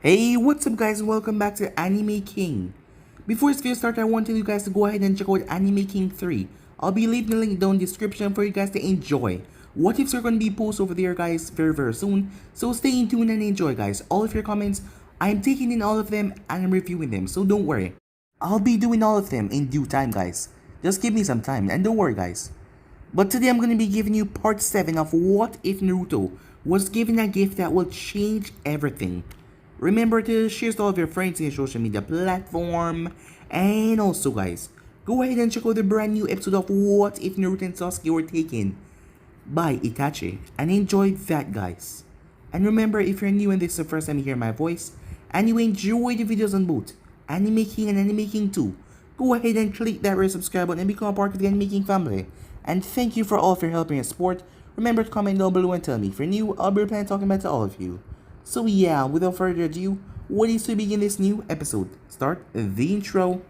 Hey, what's up guys? Welcome back to Anime King. Before this video starts, I want you guys to go ahead and check out Anime King 3. I'll be leaving the link down in the description for you guys to enjoy. What ifs are going to be posted over there guys very soon, so stay in tune and enjoy guys. All of your comments, I'm taking in all of them and I'm reviewing them, so don't worry. I'll be doing all of them in due time guys. Just give me some time and don't worry guys. But today I'm going to be giving you part 7 of What If Naruto was given a gift that will change everything. Remember to share to all of your friends in your social media platform. And also guys, go ahead and check out the brand new episode of What If Naruto and Sasuke Were Taken by Itachi. And enjoy that guys. And remember, if you're new and this is the first time you hear my voice, and you enjoy the videos on both Anime King and Anime King 2, go ahead and click that red subscribe button and become a part of the Anime King family. And thank you for all of your help and your support. Remember to comment down below and tell me if you're new, I'll be planning talking about to all of you. So yeah, without further ado, what is to begin this new episode? Start the intro.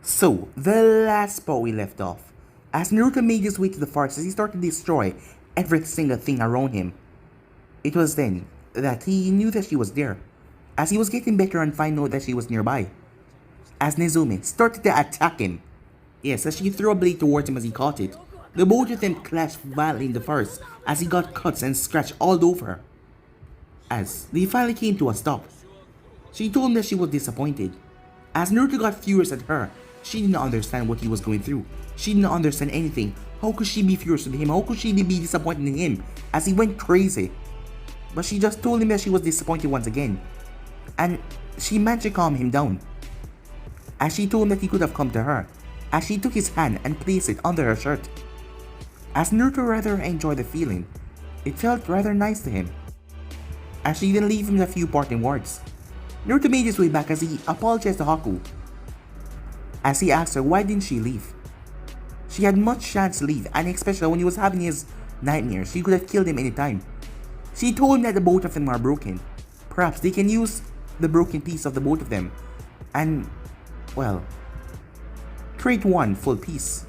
So, the last spot we left off, as Naruto made his way to the forest as he started to destroy every single thing around him. It was then that he knew that she was there, as he was getting better and find out that she was nearby. As Nezumi started to attack him, yes, as she threw a blade towards him as he caught it, the both of them clashed violently in the forest as he got cuts and scratched all over. As they finally came to a stop, she told him that she was disappointed. As Naruto got furious at her, she did not understand what he was going through. She did not understand anything. How could she be furious with him? How could she be disappointed in him as he went crazy? But she just told him that she was disappointed once again. And she managed to calm him down. As she told him that he could have come to her. As she took his hand and placed it under her shirt. As Naruto rather enjoyed the feeling, it felt rather nice to him. As she then leave him with a few parting words. Naruto made his way back as he apologized to Haku. As he asked her why didn't she leave. She had much chance to leave, and especially when he was having his nightmares, she could have killed him anytime. She told him that the both of them are broken. Perhaps they can use the broken piece of the both of them and, well, create one full piece.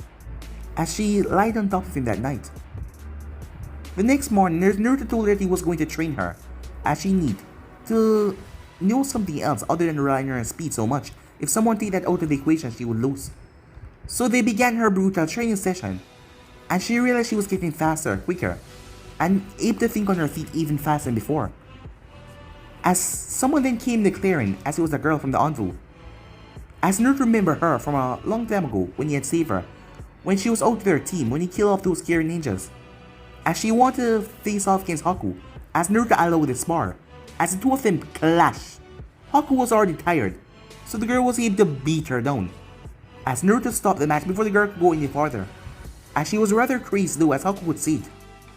As she lied on top of him that night. The next morning, Naruto told her that he was going to train her, as she need to know something else other than relying on her speed so much. If someone take that out of the equation, she would lose. So they began her brutal training session, and she realized she was getting faster, quicker, and able to think on her feet even faster than before. As someone then came in the clearing, as it was a girl from the Anvu. As Naruto remembered her from a long time ago when he had saved her, when she was out with their team, when he killed off those scary ninjas. As she wanted to face off against Haku, as Naruto allowed the spar, as the two of them clashed. Haku was already tired, so the girl was able to beat her down. As Naruto stopped the match before the girl could go any farther. As she was rather crazy though, as Haku would see it.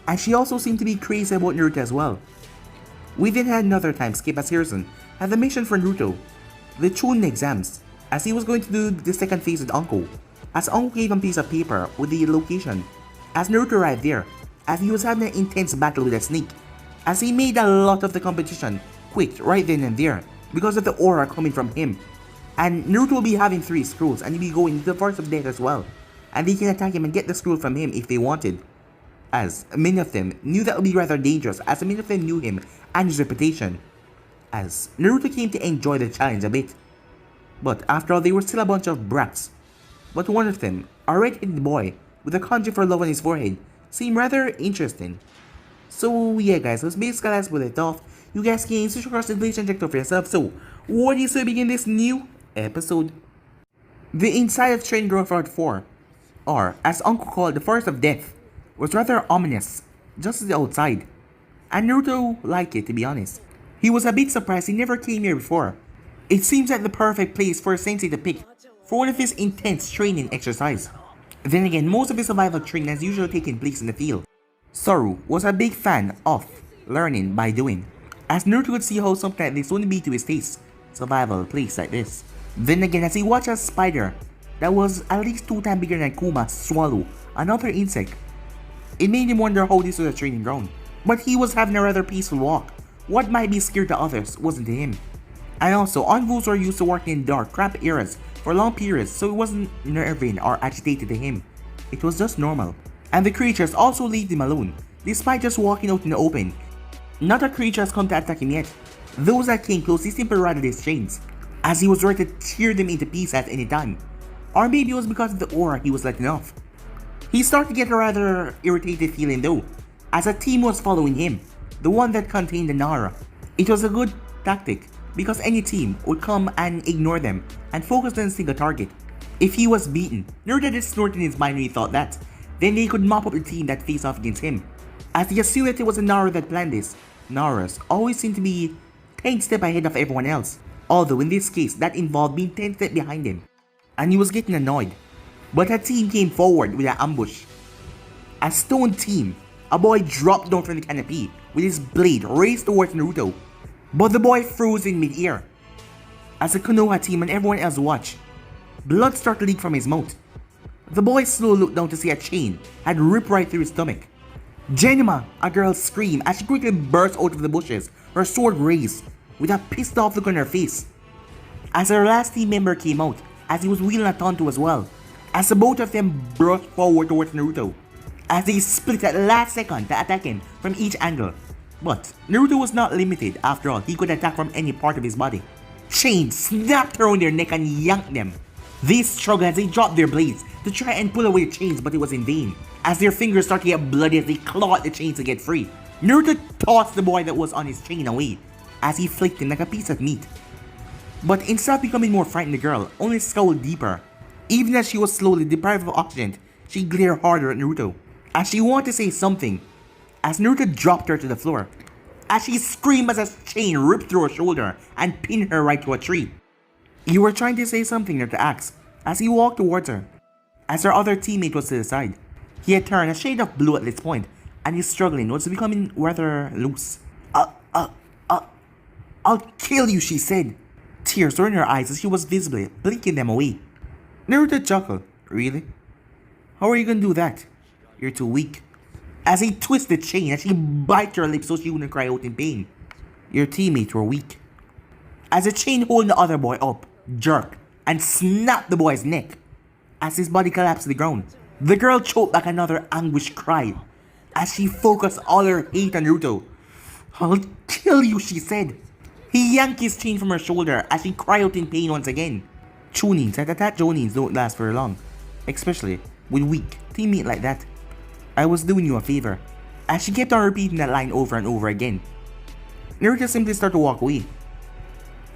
And she also seemed to be crazy about Naruto as well. We then had another time skip as Harrison had the mission for Naruto, the Chunin exams, as he was going to do the second phase with Uncle. As Uncle gave him a piece of paper with the location. As Naruto arrived there, as he was having an intense battle with a snake. As he made a lot of the competition quit right then and there because of the aura coming from him. And Naruto will be having 3 scrolls and he'll be going to the forest of death as well. And they can attack him and get the scroll from him if they wanted. As many of them knew that would be rather dangerous, as many of them knew him and his reputation. As Naruto came to enjoy the challenge a bit. But after all, they were still a bunch of brats. But one of them, a red-headed boy with a kanji for love on his forehead, seemed rather interesting. So yeah guys, let's basically as with it off. You guys can switch across the village and check it out for yourself. So what is to begin this new episode? The inside of Training Ground Part 4, or as Uncle called the Forest of Death, was rather ominous, just as the outside. And Naruto liked it, to be honest. He was a bit surprised he never came here before. It seems like the perfect place for a sensei to pick for one of his intense training exercise. Then again, most of his survival training has usually taken place in the field. Soru was a big fan of learning by doing, as Naruto could see how something like this wouldn't be to his taste, survival place like this. Then again, as he watched a spider that was at least 2 times bigger than Kuma swallow another insect, it made him wonder how this was a training ground. But he was having a rather peaceful walk. What might be scary to others wasn't to him. And also, Anvus were used to working in dark, cramped areas for long periods, so it wasn't nerving or agitated to him. It was just normal. And the creatures also leave him alone, despite just walking out in the open. Not a creature has come to attack him yet. Those that came close, he simply rattled his chains, as he was ready to tear them into pieces at any time. Or maybe it was because of the aura he was letting off. He started to get a rather irritated feeling though, as a team was following him, the one that contained the Nara. It was a good tactic, because any team would come and ignore them and focus on a single target. If he was beaten, Naruto just snorted in his mind when he thought that, then they could mop up the team that faced off against him. As he assumed that it was a Nara that planned this, Naras always seemed to be 10 steps ahead of everyone else, although in this case that involved being 10 steps behind him, and he was getting annoyed. But a team came forward with an ambush. A stone team, a boy dropped down from the canopy with his blade raised towards Naruto, but the boy froze in mid-air. As the Konoha team and everyone else watched, blood started to leak from his mouth. The boy slowly looked down to see a chain had ripped right through his stomach. Genma, a girl screamed as she quickly burst out of the bushes, her sword raised, with a pissed off look on her face. As her last team member came out, as he was wheeling a Tonto as well, as the both of them brushed forward towards Naruto, as they split at the last second to attack him from each angle. But Naruto was not limited, after all, he could attack from any part of his body. Chains snapped around their neck and yanked them. They struggled as they dropped their blades to try and pull away the chains, but it was in vain, as their fingers started to get bloody as they clawed the chains to get free. Naruto tossed the boy that was on his chain away, as he flicked him like a piece of meat. But instead of becoming more frightened, the girl only scowled deeper. Even as she was slowly deprived of oxygen, she glared harder at Naruto, as she wanted to say something, as Naruto dropped her to the floor, as she screamed as a chain ripped through her shoulder and pinned her right to a tree. "You were trying to say something," Naruto asked, as he walked towards her, as her other teammate was to the side. He had turned a shade of blue at this point, and his struggling was becoming rather loose. I'll kill you," she said. Tears were in her eyes as she was visibly blinking them away. Naruto chuckled. "Really? How are you gonna do that? You're too weak." As he twisted the chain, as she bit her lips so she wouldn't cry out in pain. "Your teammates were weak." As the chain holding the other boy up jerked and snapped the boy's neck, as his body collapsed to the ground, the girl choked back another anguished cry as she focused all her hate on Naruto. "I'll kill you," she said. He yanked his chain from her shoulder as she cried out in pain once again. Chunins that attack Jonins don't last very long, especially with weak teammate like that. "I was doing you a favor," as she kept on repeating that line over and over again. Naruto simply started to walk away.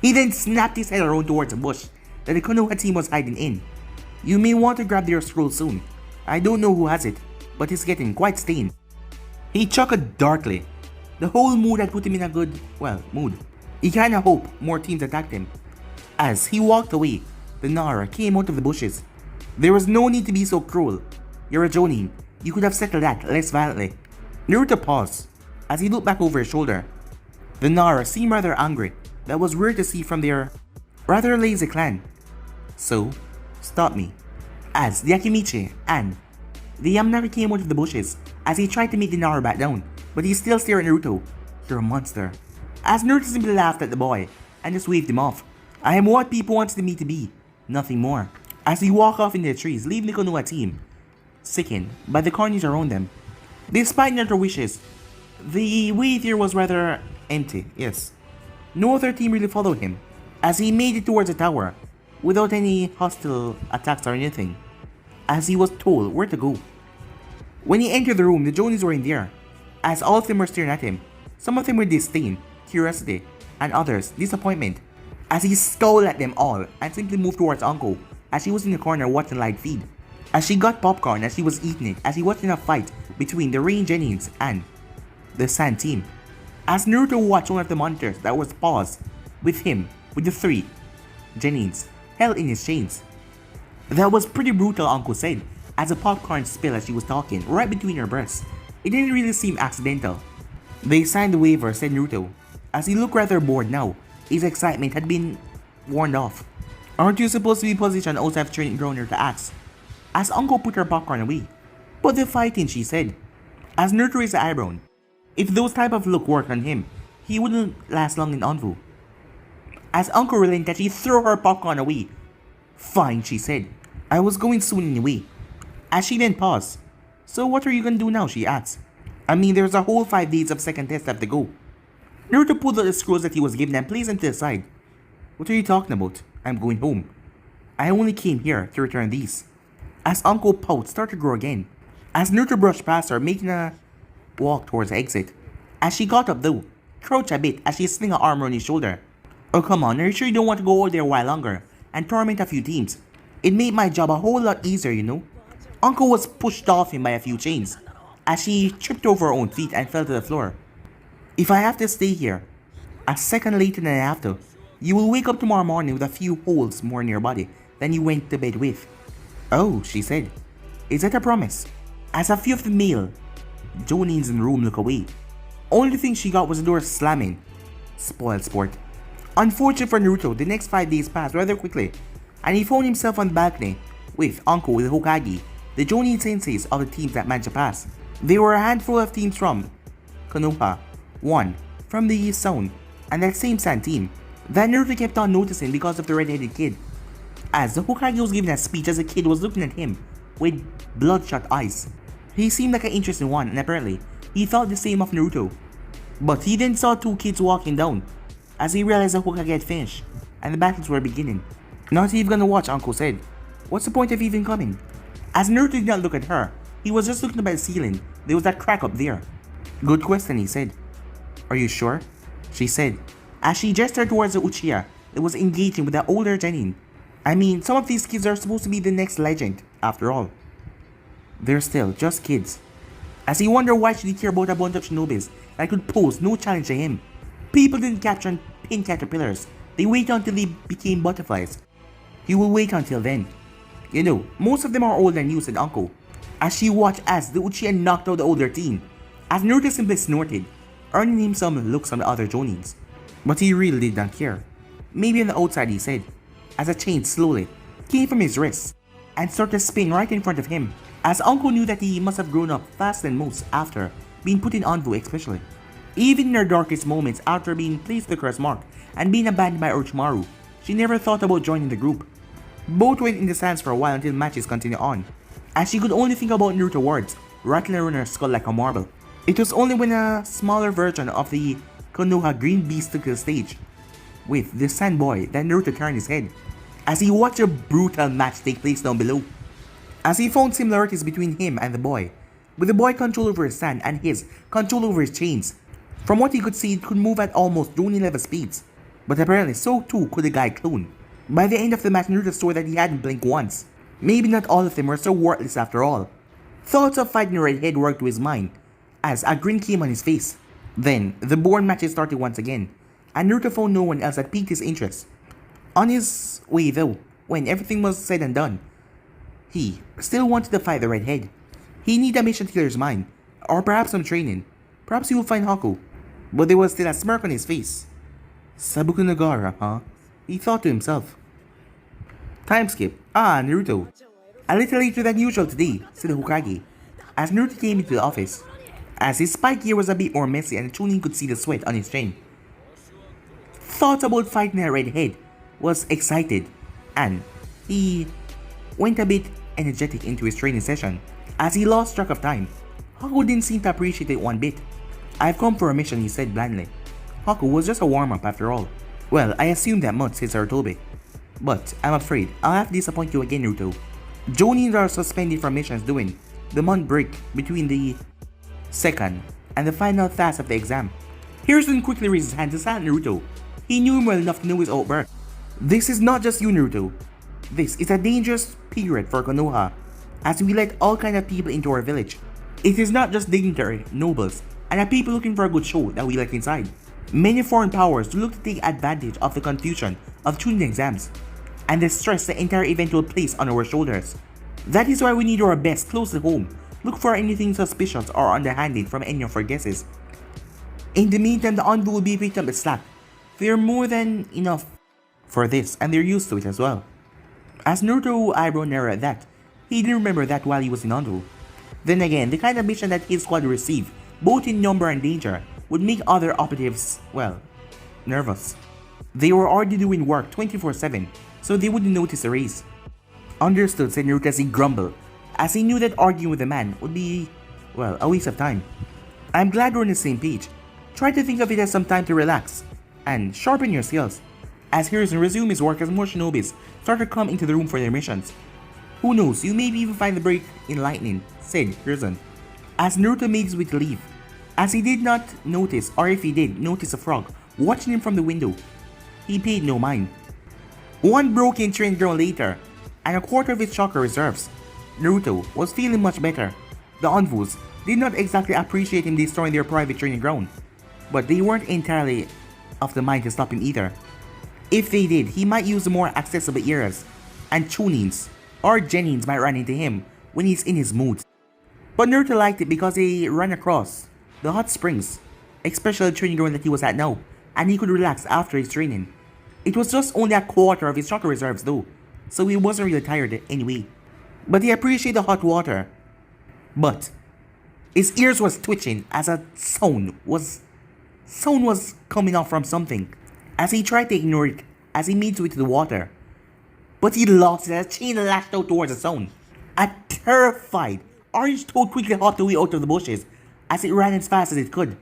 He then snapped his head around towards a bush that the Konoha team was hiding in. "You may want to grab their scroll soon. I don't know who has it, but it's getting quite stained." He chuckled darkly. The whole mood had put him in a good, mood. He kinda hoped more teams attacked him. As he walked away, the Nara came out of the bushes. "There was no need to be so cruel. You're a Jonin. You could have settled that less violently." Naruto paused as he looked back over his shoulder. The Nara seemed rather angry. That was weird to see from their rather lazy clan. "So, stop me." As the Akimichi and the Yamanaka came out of the bushes as he tried to make the Nara back down, but he still stared at Naruto. "You're a monster." As Naruto simply laughed at the boy and just waved him off. "I am what people wanted me to be, nothing more." As he walked off in the trees, leaving the Konoha team sickened by the carnage around them. Despite Naruto's wishes, the way there was rather empty, yes. No other team really followed him, as he made it towards the tower, without any hostile attacks or anything, as he was told where to go. When he entered the room, the Jonins were in there, as all of them were staring at him, some of them with disdain, curiosity, and others disappointment, as he scowled at them all and simply moved towards Anko, as she was in the corner watching live feed. As she got popcorn as she was eating it, as he watched in a fight between the Rain Jennings and the Sand team. As Naruto watched one of the monitors that was paused with him, with the 3 Jennings held in his chains. "That was pretty brutal," Anko said, as a popcorn spilled as she was talking, right between her breasts. It didn't really seem accidental. They signed the waiver, said Naruto. As he looked rather bored now, his excitement had been worn off. Aren't you supposed to be positioned outside of training ground to ask? As Uncle put her popcorn away. But the fighting, she said. As Naruto raised the eyebrow. If those type of look worked on him, he wouldn't last long in Anvu. As Uncle relented, she threw her popcorn away. Fine, she said. I was going soon anyway. As she then paused. So what are you gonna do now, she asked. I mean, there's a whole 5 days of second test left to go. Naruto pulled out the scrolls that he was given and placed them to the side. What are you talking about? I'm going home. I only came here to return these. As Uncle pout started to grow again. As Naruto brushed past her, making a walk towards the exit. As she got up though, crouched a bit as she slung her arm around his shoulder. Oh come on, are you sure you don't want to go over there a while longer and torment a few teams? It made my job a whole lot easier, you know. Uncle was pushed off him by a few chains, as she tripped over her own feet and fell to the floor. If I have to stay here, a second later than I have to, you will wake up tomorrow morning with a few holes more in your body than you went to bed with. Oh, she said. Is that a promise? As a few of the male Jonins in the room look away. Only thing she got was the door slamming. Spoiled sport. Unfortunate for Naruto, the next 5 days passed rather quickly, and he found himself on the balcony with Uncle with Hokage, the Jonin senseis of the teams that managed to pass. There were a handful of teams from Konoha, one from the East Zone, and that same Sand team that Naruto kept on noticing because of the red-headed kid. As the Hokage was giving a speech as the kid was looking at him with bloodshot eyes. He seemed like an interesting one, and apparently he thought the same of Naruto. But he then saw 2 kids walking down as he realized the Hokage had finished and the battles were beginning. Not even gonna watch, Uncle said. What's the point of even coming? As Naruto did not look at her, he was just looking up at the ceiling. There was that crack up there. Good question, he said. Are you sure? She said, as she gestured towards the Uchiha that was engaging with the older Genin. I mean, some of these kids are supposed to be the next legend, after all. They're still just kids. As he wondered why should he care about a bunch of shinobis that could pose no challenge to him. People didn't capture and pin caterpillars. They wait until they became butterflies. He will wait until then. You know, most of them are older than you, said Uncle. As she watched as the Uchiha knocked out the older teen. As Naruto simply snorted, earning him some looks from the other Jonins. But he really did not care. Maybe on the outside, he said, as a chain slowly came from his wrist and started to spin right in front of him. As Uncle knew that he must have grown up faster than most after being put in Anvu especially. Even in her darkest moments after being placed the curse mark and being abandoned by Orochimaru, she never thought about joining the group. Both went in the sands for a while until matches continued on, as she could only think about Naruto words rattling around her skull like a marble. It was only when a smaller version of the Konoha Green Beast took the stage with the Sand Boy that Naruto turned his head, as he watched a brutal match take place down below. As he found similarities between him and the boy, with the boy control over his sand and his control over his chains. From what he could see, it could move at almost Jonin level speeds, but apparently so too could the guy clone. By the end of the match, Naruto saw that he hadn't blinked once. Maybe not all of them were so worthless after all. Thoughts of fighting the redhead worked to his mind, as a grin came on his face. Then, the board matches started once again, and Naruto found no one else that piqued his interest. On his way though, when everything was said and done, he still wanted to fight the redhead. He needed a mission to clear his mind, or perhaps some training. Perhaps he will find Haku. But there was still a smirk on his face. Sabuku Nagara, huh? He thought to himself. Time skip. Ah, Naruto. A little later than usual today, said the Hokage, as Naruto came into the office. As his spike gear was a bit more messy and Chunin could see the sweat on his chin. Thought about fighting a redhead was excited, and he went a bit energetic into his training session. As he lost track of time, Haku didn't seem to appreciate it one bit. I've come for a mission, he said blandly. Haku was just a warm-up after all. Well, I assumed that much, said Sarutobi. But I'm afraid I'll have to disappoint you again, Naruto. Jonins are suspended from missions during the month break between the second and the final task of the exam. Hiruzen quickly raised his hand to silence Naruto. He knew him well enough to know his outburst. This is not just you, Naruto. This is a dangerous period for Konoha, as we let all kind of people into our village. It is not just dignitary, nobles, and the people looking for a good show that we let inside. Many foreign powers do look to take advantage of the confusion of Chunin exams, and the stress the entire event will place on our shoulders. That is why we need our best close to home. Look for anything suspicious or underhanded from any of our guesses. In the meantime, the envoy will be picked up the slack. They're more than enough for this, and they're used to it as well. As Naruto eyebrow narrowed at that, he didn't remember that while he was in envoy. Then again, the kind of mission that his squad would receive, both in number and danger, would make other operatives, well, nervous. They were already doing work 24/7, so they wouldn't notice a raise. Understood, said Naruto as he grumbled, as he knew that arguing with the man would be, well, a waste of time. I'm glad we're on the same page. Try to think of it as some time to relax, and sharpen your skills. As Hiruzen resumed his work as more shinobis started to come into the room for their missions. Who knows, you may even find the break enlightening, said Hiruzen, as Naruto made his way to leave. As he did not notice, or if he did, notice a frog watching him from the window. He paid no mind. One broken training ground later, and a quarter of his chakra reserves, Naruto was feeling much better. The envoys did not exactly appreciate him destroying their private training ground, but they weren't entirely of the mind to stop him either. If they did, he might use the more accessible areas, and Chunins or Genins might run into him when he's in his mood. But Naruto liked it because he ran across the hot springs, especially the training ground that he was at now, and he could relax after his training. It was just only a quarter of his chakra reserves though, so he wasn't really tired anyway. But he appreciated the hot water. But his ears was twitching as a sound was coming out from something, as he tried to ignore it as he made his way to the water. But he lost it as a chain lashed out towards the sound. A terrified orange toad quickly hopped away out of the bushes as it ran as fast as it could.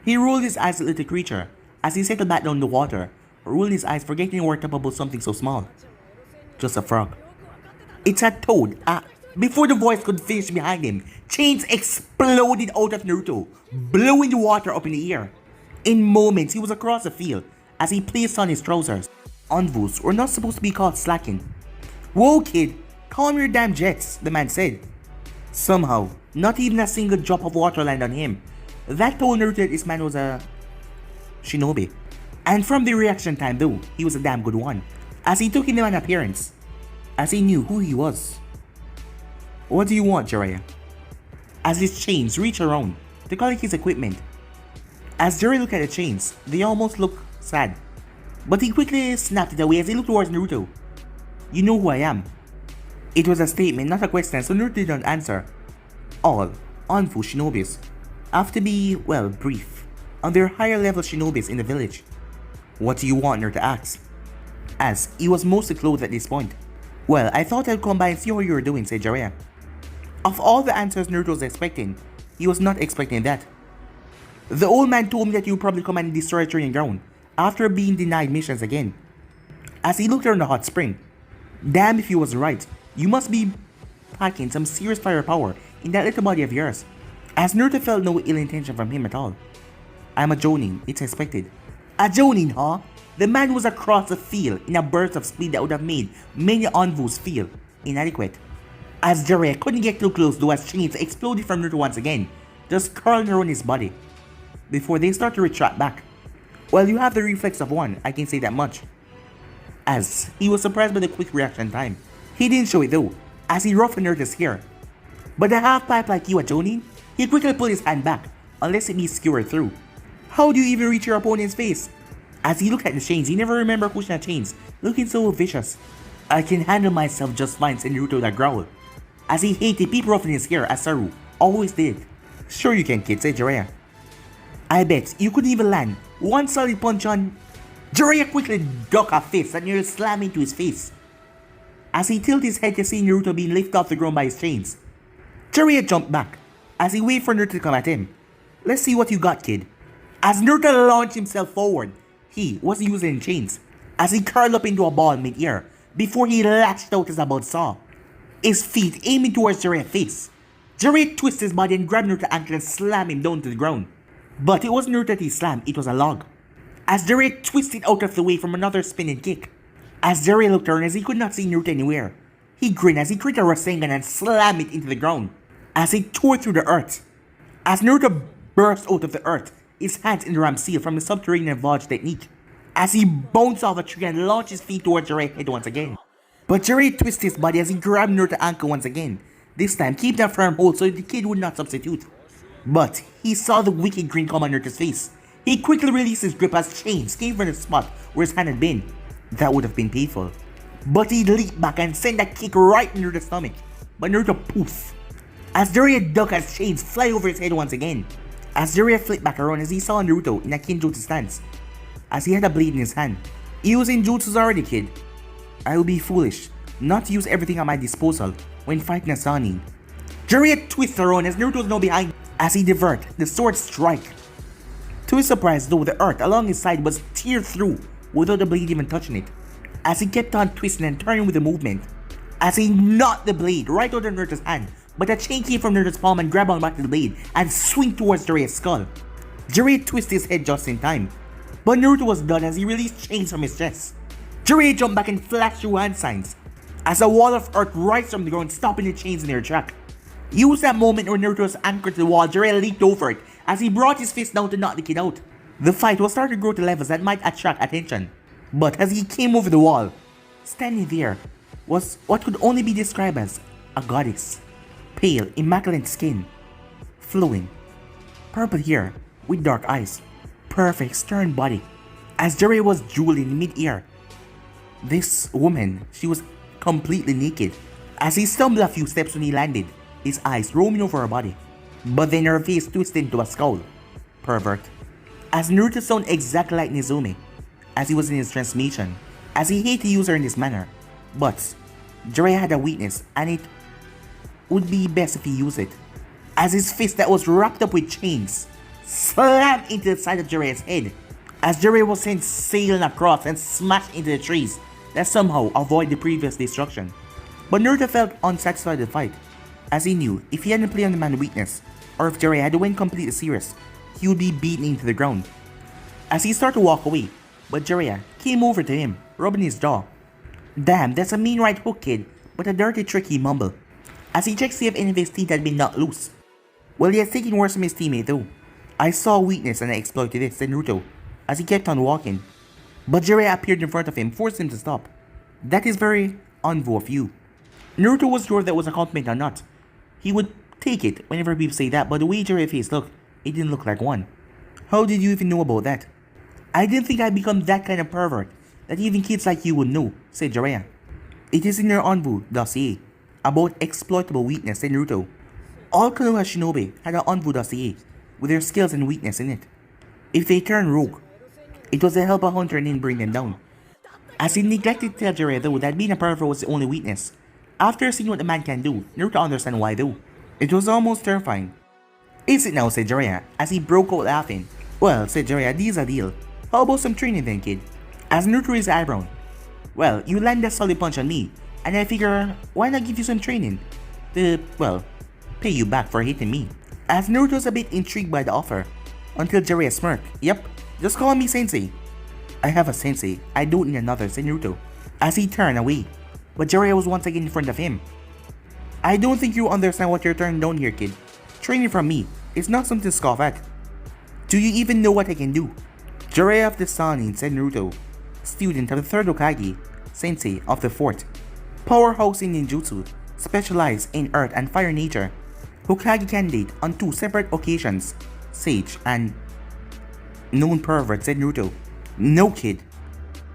He rolled his eyes at the little creature as he settled back down the water, rolling his eyes forgetting he worked up about something so small. Just a frog. It's a toad. Before the voice could finish behind him, chains exploded out of Naruto, blowing the water up in the air. In moments, he was across the field as he placed on his trousers. Envoys were not supposed to be caught slacking. Whoa kid, calm your damn jets, the man said. Somehow, not even a single drop of water landed on him. That told Naruto that this man was a shinobi. And from the reaction time though, he was a damn good one, as he took in an appearance, as he knew who he was. What do you want, Jiraiya? As his chains reached around to collect his equipment. As Jiraiya looked at the chains, they almost looked sad. But he quickly snapped it away as he looked towards Naruto. You know who I am. It was a statement, not a question, so Naruto did not answer. All Anfu shinobis have to be, well, brief on their higher level shinobis in the village. What do you want, Naruto asked, as he was mostly clothed at this point. Well, I thought I'd come by and see how you were doing, said Jiraiya. Of all the answers Naruto was expecting, he was not expecting that. The old man told me that you would probably come and destroy a training ground after being denied missions again. As he looked around the hot spring, damn if he was right, you must be packing some serious firepower in that little body of yours. As Naruto felt no ill intention from him at all. I'm a Jonin, it's expected. A Jonin, huh? The man was across the field in a burst of speed that would have made many envoys feel inadequate. As Jiraiya couldn't get too close though, as chains exploded from Naruto once again, just curling around his body, before they start to retract back. Well, you have the reflex of one, I can say that much. As he was surprised by the quick reaction time. He didn't show it though, as he roughened Naruto's hair. But a half-pipe like you, a Jonin, he quickly pulled his hand back, unless it be skewered through. How do you even reach your opponent's face? As he looked at the chains, he never remembered pushing the chains, looking so vicious. I can handle myself just fine, said Naruto with a growl, as he hated people ruffling his hair as Saru always did. Sure you can, kid, said Jiraiya. I bet you couldn't even land one solid punch on... Jiraiya quickly ducked a fist that nearly slammed into his face, as he tilted his head to see Naruto being lifted off the ground by his chains. Jiraiya jumped back, as he waited for Naruto to come at him. Let's see what you got, kid. As Naruto launched himself forward, he was using chains, as he curled up into a ball mid-air, before he lashed out as a buzzsaw, his feet aiming towards Jiraiya's face. Jiraiya twisted his body and grabbed Naruto's ankle and slammed him down to the ground. But it wasn't Naruto that he slammed, it was a log, as Jiraiya twisted out of the way from another spinning kick. As Jiraiya looked around as he could not see Naruto anywhere, he grinned as he created a Rasengan and slammed it into the ground, as he tore through the earth. As Naruto burst out of the earth, his hands in the ram seal from the subterranean Vaj technique, as he bounced off a tree and launched his feet towards Jiraiya's head once again. But Jiraiya twists his body as he grabbed Naruto's ankle once again, this time keeping a firm hold so the kid would not substitute. But he saw the wicked grin come on Naruto's face. He quickly released his grip as chains came from the spot where his hand had been. That would have been painful. But he leaped back and sent a kick right into Naruto's stomach. But Naruto poof. As Jiraiya ducked as chains fly over his head once again. As Jiraiya flipped back around as he saw Naruto in a Kinjutsu stance. As he had a blade in his hand. Using jutsus already, kid. I would be foolish not to use everything at my disposal when fighting a Sannin. Jiraiya twists around as Naruto is now behind as he divert the sword strike. To his surprise though, the earth along his side was teared through without the blade even touching it. As he kept on twisting and turning with the movement. As he knocked the blade right out of Naruto's hand, but a chain came from Naruto's palm and grabbed on back to the blade and swing towards Jiraiya's skull. Jiraiya twisted his head just in time, but Naruto was done as he released chains from his chest. Jiraiya jumped back and flashed through hand signs as a wall of earth rises from the ground, stopping the chains in their track. Use that moment where Naruto was anchored to the wall, Jiraiya leaped over it as he brought his fist down to knock the kid out. The fight was starting to grow to levels that might attract attention, but as he came over the wall, standing there was what could only be described as a goddess. Pale, immaculate skin, flowing, purple hair with dark eyes, perfect stern body. As Jiraiya was drooling in mid-air, this woman, she was completely naked. As he stumbled a few steps when he landed, his eyes roaming over her body. But then her face twisted into a scowl. Pervert. As Naruto sounded exactly like Nezumi, as he was in his transformation, as he hated to use her in this manner. But Jiraiya had a weakness, and it would be best if he used it. As his fist that was wrapped up with chains slammed into the side of Jiraiya's head, as Jiraiya was sent sailing across and smashed into the trees that somehow avoid the previous destruction. But Naruto felt unsatisfied with the fight, as he knew if he hadn't played on the man's weakness, or if Jiraiya had went completely serious, he would be beaten into the ground. As he started to walk away, but Jiraiya came over to him, rubbing his jaw. Damn, that's a mean right hook, kid, but a dirty trick, he mumbled, as he checked to see if any of his teeth had been knocked loose. Well, he had taken worse from his teammate though. I saw weakness and I exploited it, said Naruto, as he kept on walking. But Jiraiya appeared in front of him, forcing him to stop. That is very envious of you. Naruto was sure that was a compliment or not. He would take it whenever people say that, but the way Jiraiya's face looked, it didn't look like one. How did you even know about that? I didn't think I'd become that kind of pervert that even kids like you would know, said Jiraiya. It is in your Anbu dossier about exploitable weakness, said Naruto. All Konoha shinobi had an Anbu dossier with their skills and weakness in it. If they turn rogue, it was to help a hunter and then bring them down. As he neglected to tell Jiraiya though that being a pervert was the only weakness. After seeing what the man can do, Naruto understand why though. It was almost terrifying. Is it now, said Jiraiya, as he broke out laughing. Well, said Jiraiya, this is a deal. How about some training then, kid? As Naruto raised his eyebrow. Well, you landed a solid punch on me, and I figure, why not give you some training? To, well, pay you back for hitting me. As Naruto was a bit intrigued by the offer, until Jiraiya smirked. Yep, just call me sensei. I have a sensei, I don't need another, said Naruto, as he turned away. But Jiraiya was once again in front of him. I don't think you understand what you're turning down here, kid. Training from me, it's not something to scoff at. Do you even know what I can do? Jiraiya of the Sannin, said Naruto, student of the 3rd Hokage, sensei of the 4th, powerhouse in ninjutsu, specialized in earth and fire nature, Hokage candidate on 2 separate occasions, sage and known pervert, said Naruto. No, kid,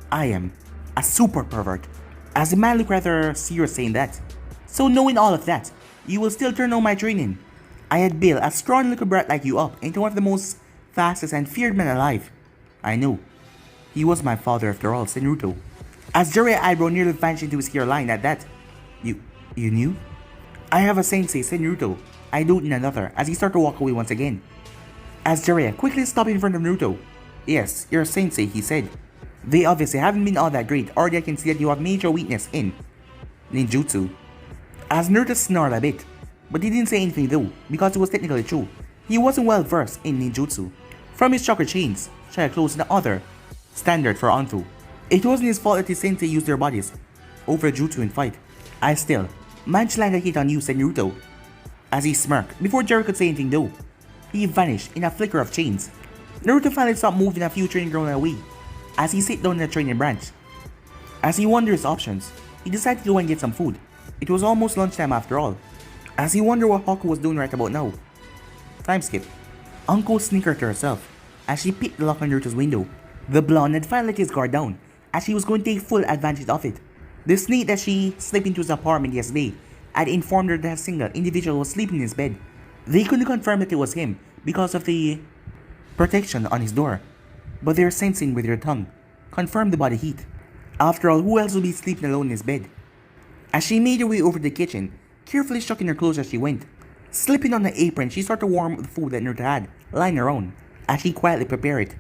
I am a super pervert. As the man looked rather serious saying that. So knowing all of that, you will still turn on my training. I had built a strong little brat like you up into one of the most fastest and feared men alive. I know. He was my father after all, said Naruto. As Jiraiya's eyebrow nearly vanished into his hairline at that. You knew? I have a sensei, said Naruto. I don't need another, as he started to walk away once again. As Jiraiya quickly stopped in front of Naruto. Yes, you're a sensei, he said. They obviously haven't been all that great, already I can see that you have major weakness in ninjutsu. As Naruto snarled a bit, but he didn't say anything though, because it was technically true. He wasn't well versed in ninjutsu. From his chakra chains, chakra clothes and the other, standard for Anfu. It wasn't his fault that his sensei used their bodies over jutsu in fight. I still managed to land a hit on you, said Naruto. As he smirked, before Jiraiya could say anything though, he vanished in a flicker of chains. Naruto finally stopped moving a few training ground away, as he sat down in a training branch. As he wondered his options, he decided to go and get some food. It was almost lunchtime after all. As he wondered what Haku was doing right about now. Time skip. Uncle snickered to herself as she picked the lock on Naruto's window. The blonde had finally let his guard down as she was going to take full advantage of it. The snake that she slipped into his apartment yesterday had informed her that a single individual was sleeping in his bed. They couldn't confirm that it was him because of the protection on his door, but their sensing with their tongue confirmed the body heat. After all, who else would be sleeping alone in his bed? As she made her way over to the kitchen, carefully shucking her clothes as she went. Slipping on the apron, she started to warm up the food that Naruto had lying around as she quietly prepared it.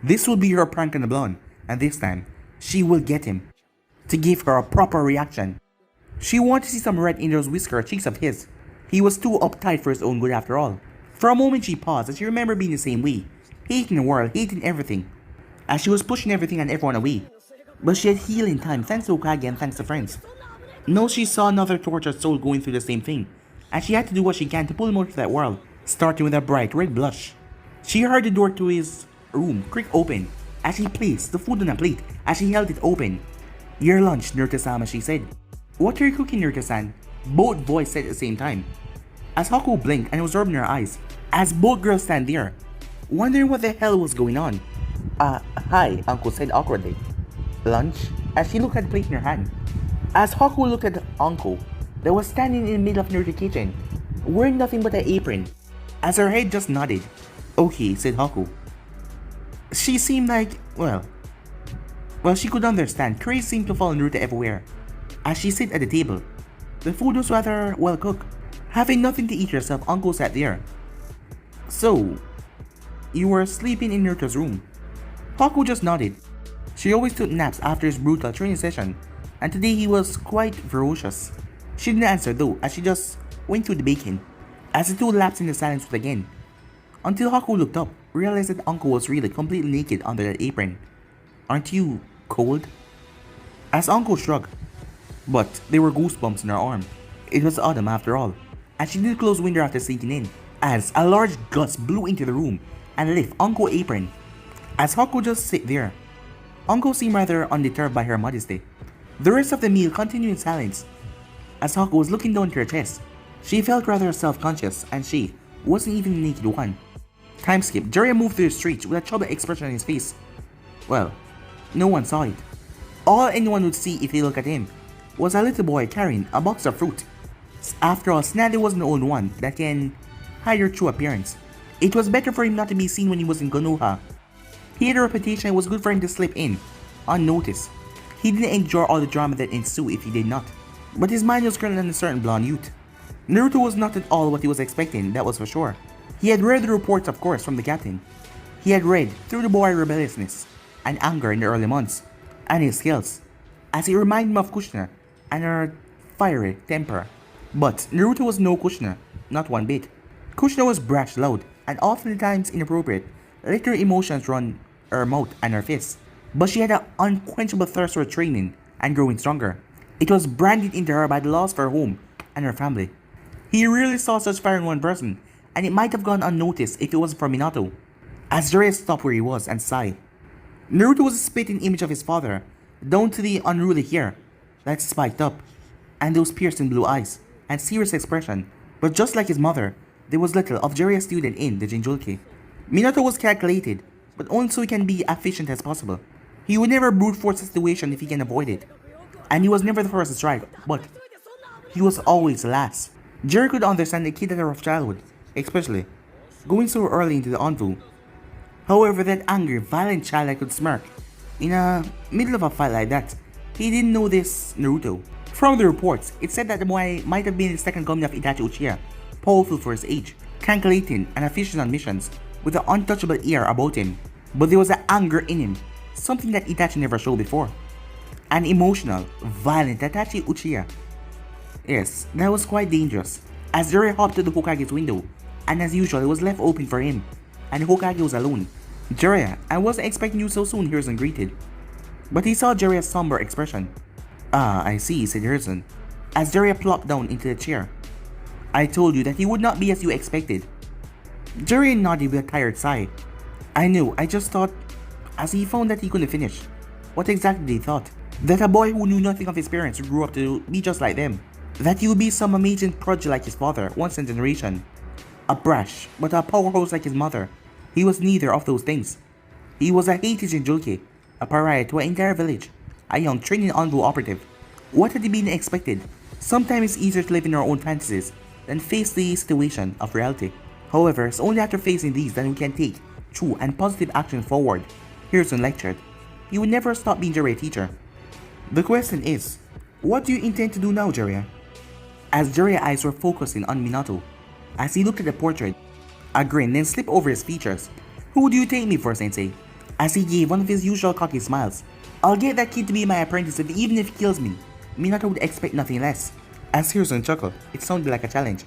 This will be her prank on the blonde, and this time, she will get him to give her a proper reaction. She wanted to see some red in those whisker cheeks of his. He was too uptight for his own good after all. For a moment she paused as she remembered being the same way, hating the world, hating everything, as she was pushing everything and everyone away. But she had healed in time thanks to Hokage and thanks to friends. Now she saw another tortured soul going through the same thing, and she had to do what she can to pull him out of that world, starting with a bright red blush. She heard the door to his room creak open as he placed the food on a plate as she held it open. "Your lunch, Naruto-sama," she said. "What are you cooking, Naruto-san?" Both voices said at the same time. As Haku blinked and was rubbing her eyes, as both girls stand there, wondering what the hell was going on. Hi, Uncle said awkwardly. "Lunch?" As she looked at the plate in her hand. As Haku looked at Uncle, that was standing in the middle of Naruto's kitchen, wearing nothing but an apron, as her head just nodded. "Okay," said Haku. She seemed like, well, she could understand. Craze seemed to follow Naruto everywhere. As she sat at the table, the food was rather well cooked. Having nothing to eat herself, Uncle sat there. "So, you were sleeping in Naruto's room?" Haku just nodded. She always took naps after his brutal training session, and today he was quite ferocious. She didn't answer though, as she just went through the baking, as the two lapsed into silence again. Until Haku looked up, realized that Uncle was really completely naked under that apron. "Aren't you cold?" As Uncle shrugged, but there were goosebumps in her arm. It was autumn after all, and she didn't close the window after sinking in, as a large gust blew into the room and lifted Uncle's apron. As Haku just sat there, Uncle seemed rather undeterred by her modesty. The rest of the meal continued in silence. As Haku was looking down to her chest, she felt rather self-conscious, and she wasn't even the naked one. Time skip. Jiraiya moved through the streets with a troubled expression on his face. Well, no one saw it. All anyone would see if they looked at him was a little boy carrying a box of fruit. After all, Snaddy wasn't the only one that can hide her true appearance. It was better for him not to be seen when he was in Konoha. He had a reputation, it was good for him to slip in, unnoticed. He didn't enjoy all the drama that ensued if he did not. But his mind was currently on a certain blonde youth. Naruto was not at all what he was expecting, that was for sure. He had read the reports, of course, from the captain. He had read through the boy's rebelliousness and anger in the early months, and his skills, as he reminded him of Kushina and her fiery temper. But Naruto was no Kushina, not one bit. Kushina was brash, loud, and oftentimes inappropriate, let her emotions run her mouth and her fists. But she had an unquenchable thirst for training and growing stronger. It was branded into her by the loss of her home and her family. He rarely saw such fire in one person, and it might have gone unnoticed if it wasn't for Minato. As Jiraiya stopped where he was and sighed. Naruto was a spitting image of his father, down to the unruly hair that spiked up, and those piercing blue eyes, and serious expression. But just like his mother, there was little of Jiraiya's student in the Jinchuriki. Minato was calculated, but only so he can be efficient as possible. He would never brute force a situation if he can avoid it. And he was never the first to strike, but he was always the last. Jiraiya could understand the kid had a rough childhood, especially going so early into the Anvu. However, that angry, violent child that could smirk in the middle of a fight like that, he didn't know this Naruto. From the reports, it said that the boy might have been the second coming of Itachi Uchiha, powerful for his age, calculating and efficient on missions, with an untouchable air about him. But there was an anger in him, something that Itachi never showed before. An emotional, violent Itachi Uchiha. Yes, that was quite dangerous, as Jiraiya hopped to the Hokage's window, and as usual it was left open for him, and Hokage was alone. "Jiraiya, I wasn't expecting you so soon," Hiruzen greeted. But he saw Jiraiya's somber expression. "Ah, I see," said Hiruzen, as Jiraiya plopped down into the chair. "I told you that he would not be as you expected." Jiraiya nodded with a tired sigh. "I know, I just thought," as he found that he couldn't finish what exactly they thought. That a boy who knew nothing of his parents grew up to be just like them. That he would be some amazing prodigy like his father once in a generation. A brash, but a powerhouse like his mother. He was neither of those things. He was a hated Jinjulke, a pariah to an entire village, a young training envoy operative. What had he been expected? Sometimes it's easier to live in our own fantasies than face the situation of reality. However, it's only after facing these that we can take true and positive action forward. Hiruzen lectured. He would never stop being Jiraiya's teacher. The question is, what do you intend to do now, Jiraiya? As Jiraiya's eyes were focusing on Minato, as he looked at the portrait, a grin then slipped over his features. Who do you take me for, Sensei? As he gave one of his usual cocky smiles. I'll get that kid to be my apprentice even if he kills me. Minato would expect nothing less. As Hiruzen chuckled, it sounded like a challenge.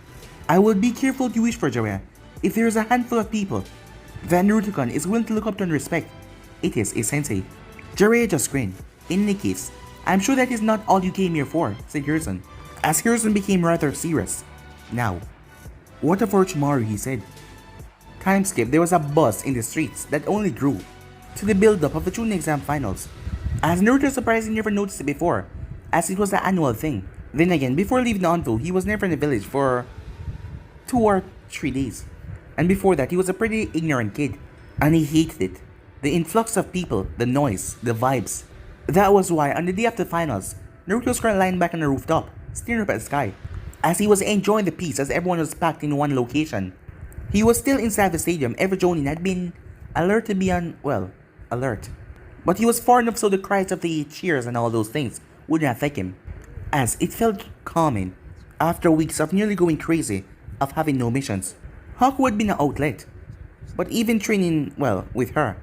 I would be careful what you wish for, Jiraiya. If there is a handful of people that Naruto-kun is willing to look up to and respect, it is a sensei. Jiraiya just grinned. In any case, I'm sure that is not all you came here for, said Hiruzen, as Hiruzen became rather serious. Now, what of Orochimaru, he said. Time skip, there was a buzz in the streets that only grew to the build-up of the Chunin exam finals, as Naruto surprisingly never noticed it before, as it was an annual thing. Then again, before leaving the Anvil, he was never in the village for 2 or 3 days. And before that, he was a pretty ignorant kid, and he hated it. The influx of people, the noise, the vibes. That was why, on the day of the finals, Naruto was currently lying back on the rooftop, staring up at the sky, as he was enjoying the peace as everyone was packed in one location. He was still inside the stadium. Every Jonin had been alert to be alert. But he was far enough so the cries of the cheers and all those things wouldn't affect him, as it felt calming after weeks of nearly going crazy of having no missions. Haku had been an outlet, but even training, with her,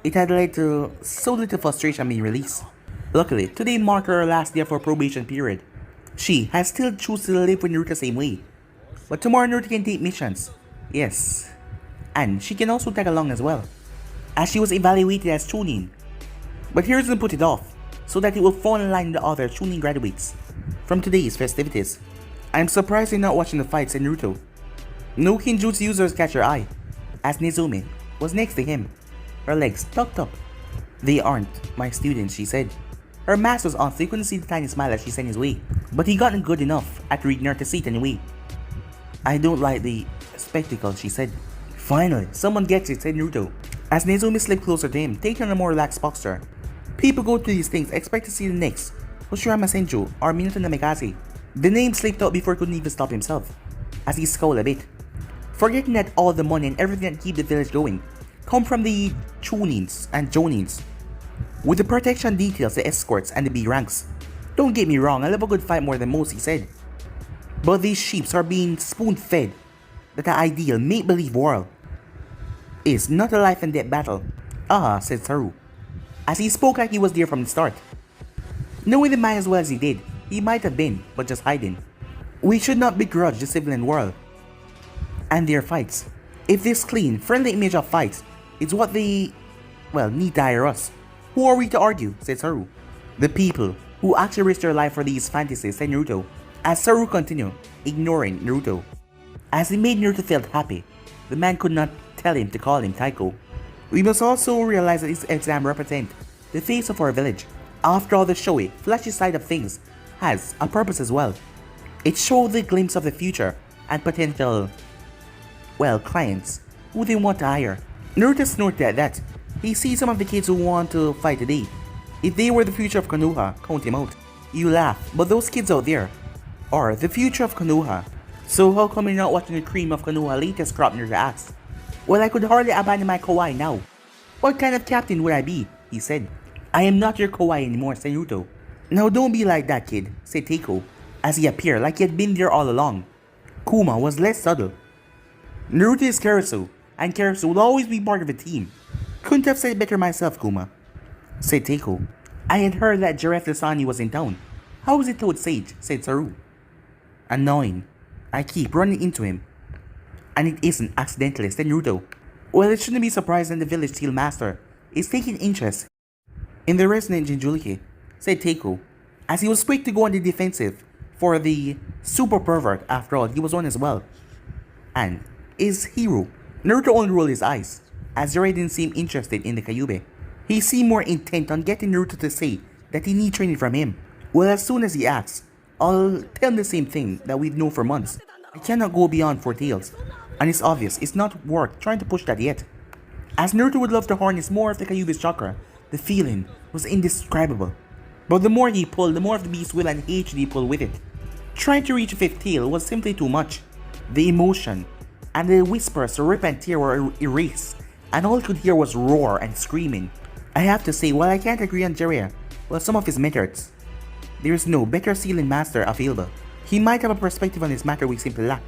it had led to so little frustration being released. Luckily, today marked her last day of her probation period. She has still chosen to live with Naruto the same way, but tomorrow Naruto can take missions. Yes, and she can also tag along as well, as she was evaluated as Chunin. But Hiruzen put it off, so that it will fall in line with the other Chunin graduates from today's festivities. I'm surprised you're not watching the fights in Naruto. No Kinjutsu users catch her eye, as Nezumi was next to him, her legs tucked up. They aren't my students, she said. Her mask was on so you couldn't see the tiny smile as she sent his way, but he gotten good enough at reading her to see it anyway. I don't like the spectacle, she said. Finally, someone gets it, said Naruto, as Nezumi slipped closer to him, taking on a more relaxed posture. People go to these things expect to see the next Hoshirama Senju or Minato Namikaze. The name slipped out before he couldn't even stop himself, as he scowled a bit, forgetting that all the money and everything that keep the village going come from the Chunins and Jonins, with the protection details, the escorts, and the B ranks. Don't get me wrong, I love a good fight more than most, he said. But these sheeps are being spoon-fed that the ideal make-believe world is not a life and death battle. Ah, said Saru, as he spoke like he was there from the start. Knowing the man as well as he did, he might have been, but just hiding. We should not begrudge the civilian world and their fights. If this clean, friendly image of fights is what they, need to hire us, who are we to argue, said Saru. The people who actually risk their life for these fantasies, said Naruto, as Saru continued, ignoring Naruto. As he made Naruto feel happy, the man could not tell him to call him Taiko. We must also realize that this exam represents the face of our village. After all, the showy, flashy side of things has a purpose as well. It shows the glimpse of the future and potential, clients who they want to hire. Naruto snorted at that. He sees some of the kids who want to fight today. If they were the future of Konoha, count him out. You laugh, but those kids out there are the future of Konoha. So how come you're not watching the cream of Konoha latest crop, Naruto asked. Well, I could hardly abandon my kawaii now. What kind of captain would I be? He said. I am not your kawaii anymore, said Naruto. Now don't be like that, kid, said Teiko, as he appeared like he had been there all along. Kuma was less subtle. Naruto is Karasu, and Karasu will always be part of the team. Couldn't have said it better myself, Kuma, said Teiko. I had heard that Giraffe Lasani was in town. How is it Toad Sage? Said Saru. Annoying. I keep running into him. And it isn't accidentally, said Naruto. Well, it shouldn't be surprising the village steel master is taking interest in the resident Jinjulike, said Teiko, as he was quick to go on the defensive for the super pervert. After all, he was one as well. And is hero. Naruto only rolled his eyes, as Jiraiya didn't seem interested in the Kyuubi. He seemed more intent on getting Naruto to say that he needs training from him. Well, as soon as he asks, I'll tell him the same thing that we've known for months. I cannot go beyond Four Tails, and it's obvious it's not worth trying to push that yet. As Naruto would love to harness more of the Kyuubi's chakra, the feeling was indescribable. But the more he pulled, the more of the beast's will and hatred he pulled with it. Trying to reach a fifth tail was simply too much. The emotion and the whispers to rip and tear were erased, and all he could hear was roar and screaming. I have to say, while I can't agree on Jiraiya, well, some of his methods, there is no better sealing master available. He might have a perspective on this matter we simply lack.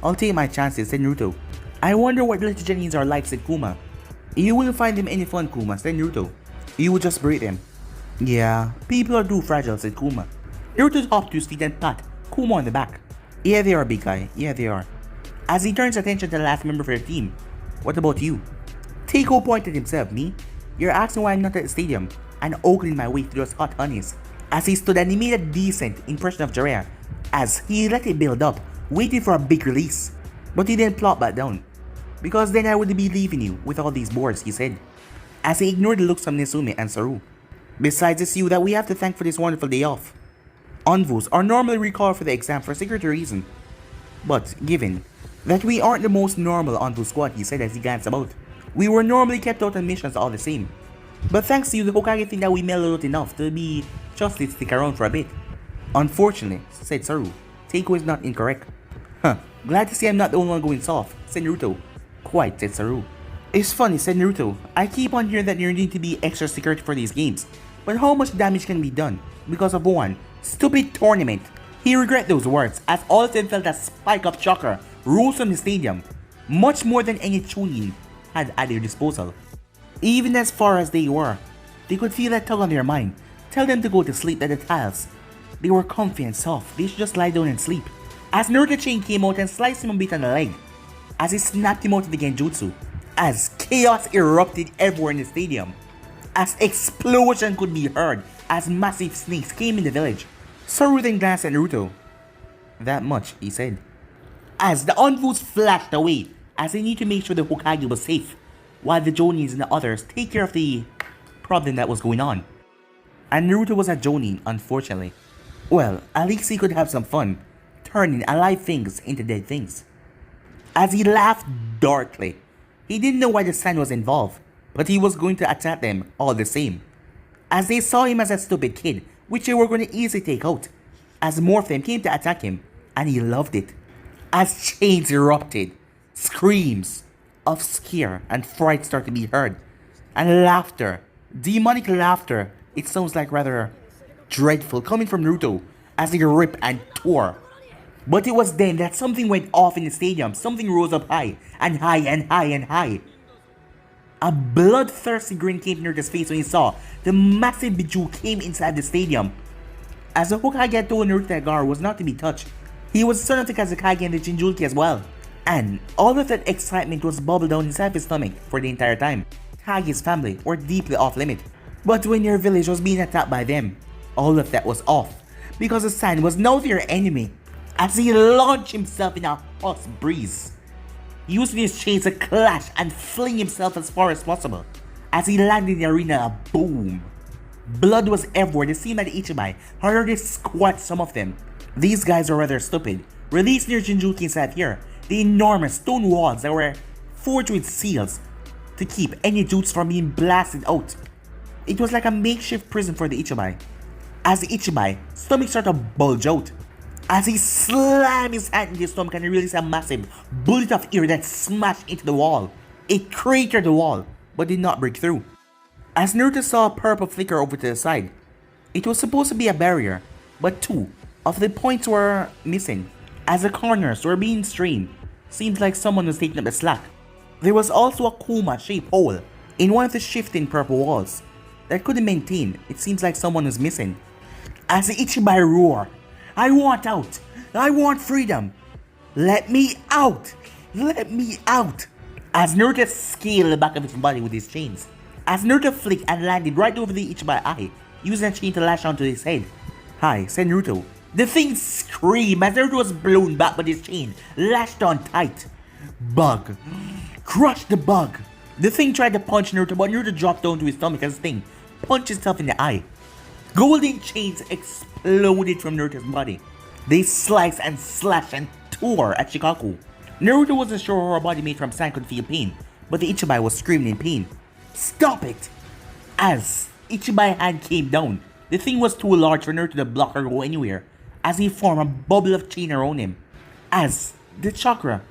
I'll take my chances, said Naruto. I wonder what little Genins are like, said Kuma. You wouldn't find them any fun, Kuma, said Naruto. You would just break them. Yeah, people are too fragile, said Kuma. Naruto hopped to his feet and pat Kuma on the back. Yeah, they are, big guy. Yeah, they are. As he turns attention to the last member of their team. What about you? Teiko pointed himself. Me? You're asking why I'm not at the stadium and ogling my way through those hot honeys. As he stood and he made a decent impression of Jiraiya as he let it build up, waiting for a big release. But he didn't plot back down. Because then I would be leaving you with all these boards, he said, as he ignored the looks from Nezume and Saru. Besides, it's you that we have to thank for this wonderful day off. Envos are normally recalled for the exam for a security reason. But given that we aren't the most normal Envo squad, he said as he glanced about, we were normally kept out on missions all the same. But thanks to you, the Hokage think that we mellowed out enough to be just to stick around for a bit. Unfortunately, said Saru, Teiko is not incorrect. Huh, glad to see I'm not the only one going soft, said Naruto. Quite, said Saru. It's funny, said Naruto. I keep on hearing that there need to be extra security for these games. But how much damage can be done because of one stupid tournament? He regret those words as all of them felt a spike of chakra rose from the stadium, much more than any Chunin had at their disposal. Even as far as they were, they could feel that tug on their mind, tell them to go to sleep at the tiles. They were comfy and soft, they should just lie down and sleep. As Naruto Chain came out and sliced him a bit on the leg, as he snapped him out of the genjutsu, as chaos erupted everywhere in the stadium, as explosion could be heard as massive snakes came in the village. Saru then glanced at Naruto. That much, he said. As the Envos flashed away, as they need to make sure the Hokage was safe, while the Jonins and the others take care of the problem that was going on. And Naruto was a Jonin, unfortunately. Well, at least he could have some fun, turning alive things into dead things. As he laughed darkly, he didn't know why the sand was involved, but he was going to attack them all the same. As they saw him as a stupid kid, which they were going to easily take out, as more of them came to attack him, and he loved it. As chains erupted, screams of scare and fright started to be heard, and laughter, demonic laughter, it sounds like rather dreadful, coming from Naruto as he ripped and tore. But it was then that something went off in the stadium, something rose up high, and high, and high, and high. A bloodthirsty grin came to Naruto's face when he saw the massive Biju came inside the stadium. As the Hokage had told Naruto that Gaara was not to be touched, he was the son of the Kazekage and the Jinchuriki as well. And all of that excitement was bubbled down inside his stomach for the entire time. Kage's family were deeply off limit. But when your village was being attacked by them, all of that was off, because the sand was now their enemy. As he launched himself in a hot breeze, using his chains to clash and fling himself as far as possible. As he landed in the arena, boom! Blood was everywhere. They seemed like Ichibai had already squashed some of them. These guys were rather stupid. Releasing their Jinchuriki inside here, the enormous stone walls that were forged with seals to keep any jutsu from being blasted out. It was like a makeshift prison for the Ichibai. As the Ichibai stomach started to bulge out, as he slammed his hand into his stomach and released a massive bullet of air that smashed into the wall. It cratered the wall, but did not break through. As Naruto saw a purple flicker over to the side, it was supposed to be a barrier, but two of the points were missing. As the corners were being strained, seemed like someone was taking up the slack. There was also a Kuma-shaped hole in one of the shifting purple walls that couldn't maintain. It seems like someone was missing. As the Ichibai roared, I want out! I want freedom! Let me out! Let me out! As Naruto scaled the back of his body with his chains. As Naruto flicked and landed right over the Ichibai eye, using a chain to lash onto his head. Hi, said Naruto. The thing screamed as Naruto was blown back by his chain, lashed on tight. Bug. Crush the bug. The thing tried to punch Naruto, but Naruto dropped down to his stomach as the thing punched itself in the eye. Golden chains exploded from Naruto's body. They sliced and slashed and tore at Shikaku. Naruto wasn't sure how her body made from sand could feel pain, but the Ichibai was screaming in pain. Stop it! As Ichibai hand came down, the thing was too large for Naruto to block or go anywhere, as he formed a bubble of chain around him. As the chakra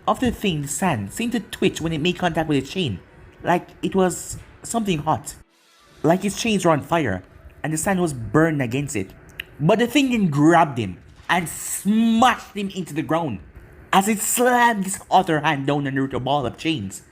of the thing, the sand, seemed to twitch when it made contact with its chain, like it was something hot. Like its chains were on fire, and the sand was burned against it. But the thing then grabbed him and smashed him into the ground, as it slammed his other hand down on Naruto's ball of chains.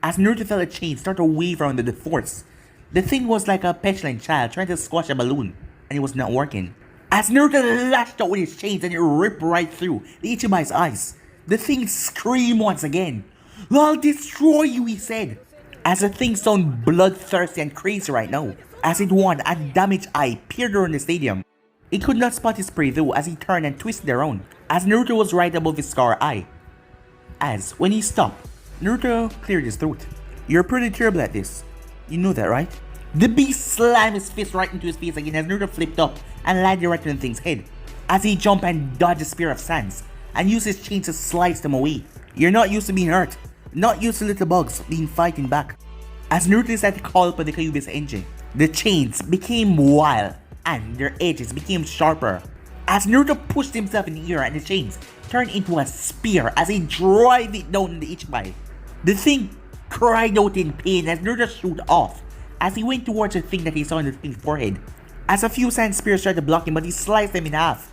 As Naruto felt the chains start to wave around the force, the thing was like a petulant child trying to squash a balloon, and it was not working. As Naruto lashed out with his chains and it ripped right through the Ichibai's eyes, the thing screamed once again. "I'll destroy you," he said. As the thing sounded bloodthirsty and crazy right now, as it wanted a damaged eye peered around the stadium. It could not spot his prey though as he turned and twisted around, as Naruto was right above his scar eye. As, when he stopped, Naruto cleared his throat. "You're pretty terrible at this. You know that, right?" The beast slammed his fist right into his face again as Naruto flipped up and landed right on the thing's head, as he jumped and dodged a spear of sands, and used his chain to slice them away. "You're not used to being hurt. Not used to little bugs being fighting back." As Naruto decided to call upon the Kyuubi's engine, the chains became wild and their edges became sharper. As Naruto pushed himself in the air and the chains turned into a spear as he drove it down on the Ichibai. The thing cried out in pain as Naruto shoot off as he went towards the thing that he saw on the thing's forehead. As a few sand spears tried to block him, but he sliced them in half.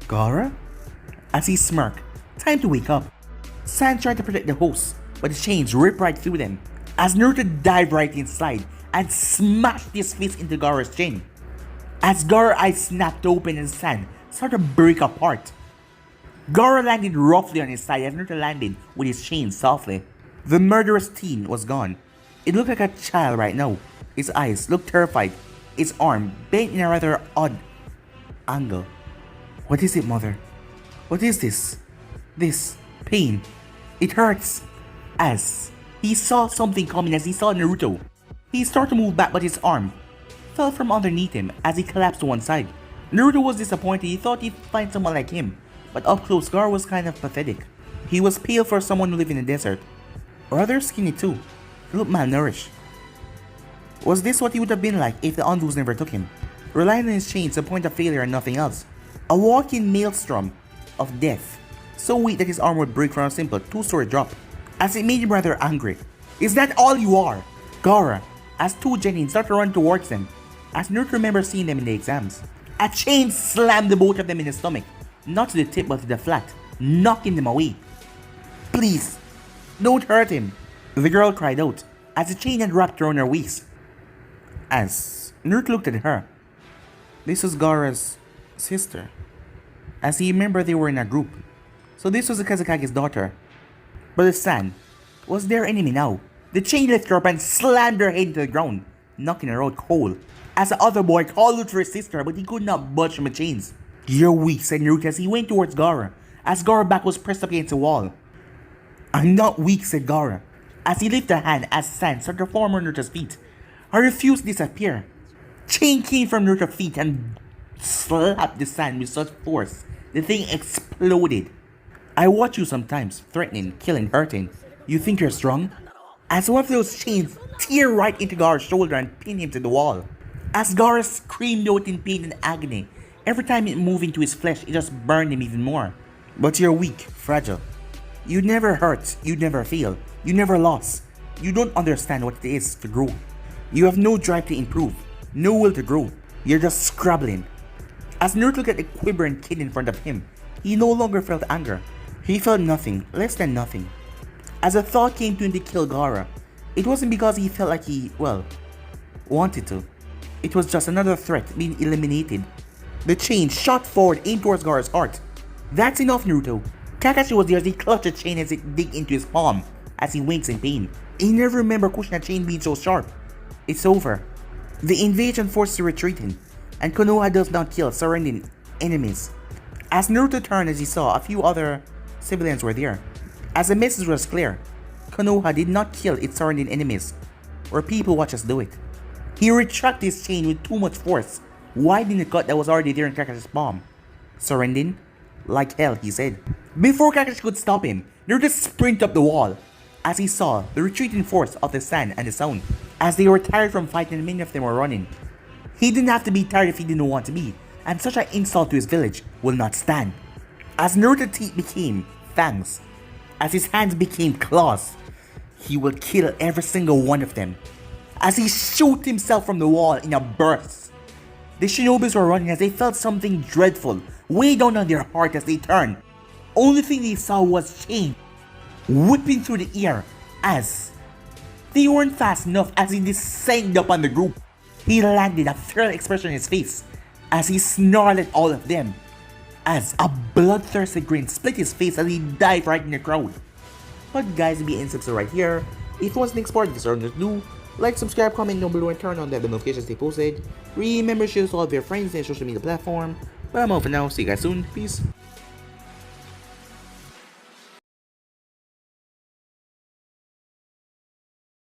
"Gaara?" As he smirked. "Time to wake up." Sand tried to protect the host, but the chains ripped right through them. As Naruto dived right inside and smashed his fist into Gaara's chin. As Gaara's eyes snapped open and sand started to break apart. Gaara landed roughly on his side as Naruto landed with his chain softly. The murderous teen was gone. It looked like a child right now. His eyes looked terrified. His arm bent in a rather odd angle. "What is it, mother? What is this? This pain. It hurts." As he saw something coming as he saw Naruto. He started to move back, but his arm fell from underneath him as he collapsed to one side. Naruto was disappointed. He thought he'd find someone like him, but up close Gaara was kind of pathetic. He was pale for someone who lived in the desert. Rather skinny too. He looked malnourished. Was this what he would have been like if the Andus never took him? Relying on his chains to point of failure and nothing else. A walking maelstrom of death, so weak that his arm would break from a simple two-story drop, as it made him rather angry. "Is that all you are?" Gaara, as two Genins started to run towards them, as Naruto remembers seeing them in the exams. A chain slammed the both of them in the stomach, not to the tip but to the flat, knocking them away. "Please, don't hurt him," the girl cried out, as the chain had wrapped around her waist. As Naruto looked at her, this was Gaara's sister, as he remembered they were in a group. So this was the Kazekage's daughter. But the sand was their enemy now. The chain lifted her up and slammed her head into the ground, knocking her out cold. As the other boy called out for his sister, but he could not budge from the chains. "You're weak," said Naruto as he went towards Gaara, as Gaara's back was pressed up against the wall. "I'm not weak," said Gaara, as he lifted a hand as sand started to form on Naruto's feet. I refused to disappear. Chain came from Naruto's feet and slapped the sand with such force, the thing exploded. "I watch you sometimes, threatening, killing, hurting. You think you're strong?" As one of those chains tear right into Gaara's shoulder and pin him to the wall. As Gaara screamed out in pain and agony, every time it moved into his flesh, it just burned him even more. "But you're weak, fragile. You never hurt, you never fail, you never lost. You don't understand what it is to grow. You have no drive to improve, no will to grow. You're just scrabbling." As Naruto looked at the quivering kid in front of him, he no longer felt anger. He felt nothing, less than nothing. As a thought came to him to kill Gaara, it wasn't because he felt like he, wanted to. It was just another threat being eliminated. The chain shot forward, aimed towards Gaara's heart. "That's enough, Naruto." Kakashi was there as he clutched the chain as it digged into his palm, as he winks in pain. He never remembered pushing a chain being so sharp. It's over. The invasion forces are retreating, and Konoha does not kill surrounding enemies. As Naruto turned as he saw a few other civilians were there. As the message was clear, Konoha did not kill its surrounding enemies, or people watch us do it. He retracted his chain with too much force, widening the cut that was already there in Kakashi's palm. Surrendering? Like hell, he said. Before Kakashi could stop him, Naruto sprinted up the wall as he saw the retreating force of the sand and the sound. As they were tired from fighting, many of them were running. He didn't have to be tired if he didn't want to be, and such an insult to his village will not stand. As Naruto's teeth became fangs, as his hands became claws, he will kill every single one of them. As he shoot himself from the wall in a burst. The shinobis were running as they felt something dreadful way down on their heart as they turned. Only thing they saw was chain whipping through the air as they weren't fast enough. As he descended upon the group, he landed a feral expression on his face as he snarled at all of them, as a bloodthirsty grin split his face as he dived right in the crowd. But guys, be in subscribe right here. If you want the next part of this or not do, like, subscribe, comment down below and turn on the notifications they posted. Remember to share this to all of your friends and social media platform. But I'm out for now, see you guys soon, peace.